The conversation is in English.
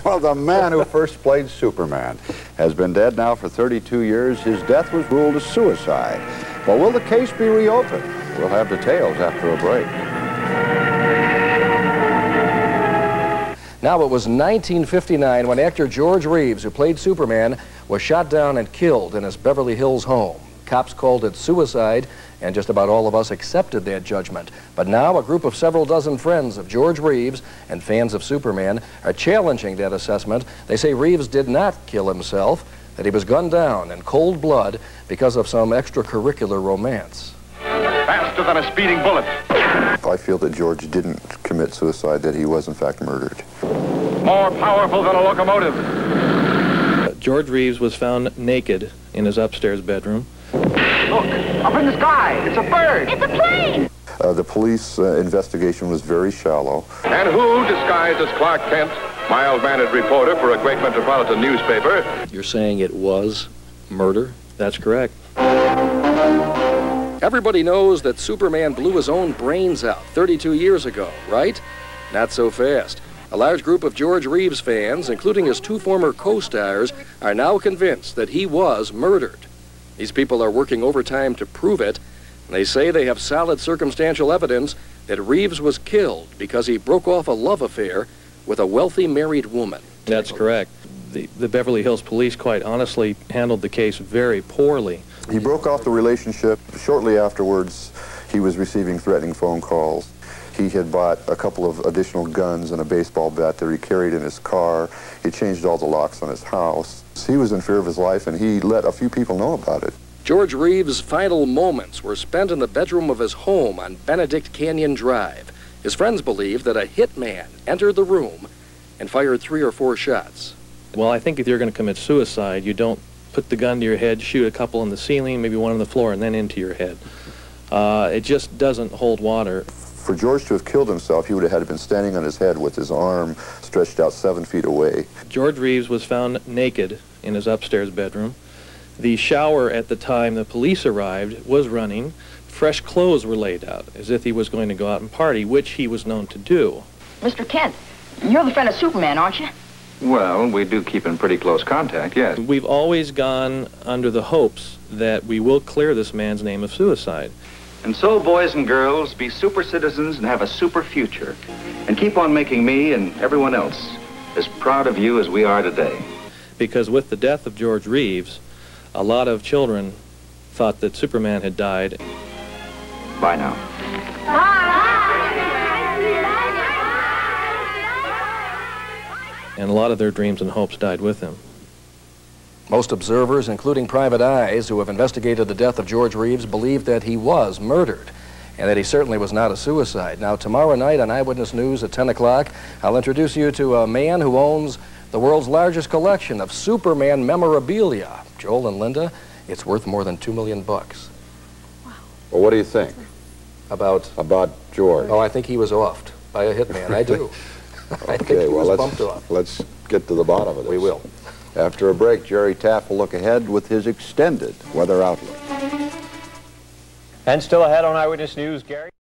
Well, the man who first played Superman has been dead now for 32 years. His death was ruled a suicide. But will the case be reopened? We'll have details after a break. Now, it was 1959 when actor George Reeves, who played Superman, was shot down and killed in his Beverly Hills home. Cops called it suicide, and just about all of us accepted that judgment. But now a group of several dozen friends of George Reeves and fans of Superman are challenging that assessment. They say Reeves did not kill himself, that he was gunned down in cold blood because of some extracurricular romance. Faster than a speeding bullet. I feel that George didn't commit suicide, that he was in fact murdered. More powerful than a locomotive. George Reeves was found naked in his upstairs bedroom. Look, up in the sky. It's a bird. It's a plane. The police investigation was very shallow. And who, disguised as Clark Kent, mild-mannered reporter for a great metropolitan newspaper? You're saying it was murder? That's correct. Everybody knows that Superman blew his own brains out 32 years ago, right? Not so fast. A large group of George Reeves fans, including his two former co-stars, are now convinced that he was murdered. These people are working overtime to prove it, and they say they have solid circumstantial evidence that Reeves was killed because he broke off a love affair with a wealthy married woman. That's correct. The Beverly Hills police, quite honestly, handled the case very poorly. He broke off the relationship. Shortly afterwards, he was receiving threatening phone calls. He had bought a couple of additional guns and a baseball bat that he carried in his car. He changed all the locks on his house. He was in fear of his life, and he let a few people know about it. George Reeves' final moments were spent in the bedroom of his home on Benedict Canyon Drive. His friends believe that a hitman entered the room and fired 3 or 4 shots. Well, I think if you're going to commit suicide, you don't put the gun to your head, shoot a couple on the ceiling, maybe one on the floor, and then into your head. It just doesn't hold water. For George to have killed himself, he would have had to been standing on his head with his arm stretched out 7 feet away. George Reeves was found naked in his upstairs bedroom. The shower at the time the police arrived was running. Fresh clothes were laid out, as if he was going to go out and party, which he was known to do. Mr. Kent, you're the friend of Superman, aren't you? Well, we do keep in pretty close contact, yes. We've always gone under the hopes that we will clear this man's name of suicide. And so, boys and girls, be super citizens and have a super future. And keep on making me and everyone else as proud of you as we are today. Because with the death of George Reeves, a lot of children thought that Superman had died. Bye now. And a lot of their dreams and hopes died with him. Most observers, including private eyes who have investigated the death of George Reeves, believe that he was murdered and that he certainly was not a suicide. Now, tomorrow night on Eyewitness News at 10 o'clock, I'll introduce you to a man who owns the world's largest collection of Superman memorabilia. Joel and Linda, it's worth more than $2 million. Well, what do you think? About George? Oh, I think he was offed by a hitman. I do. I think he was bumped off. Let's get to the bottom of this. We will. After a break, Jerry Taft will look ahead with his extended weather outlook. And still ahead on Eyewitness News, Gary.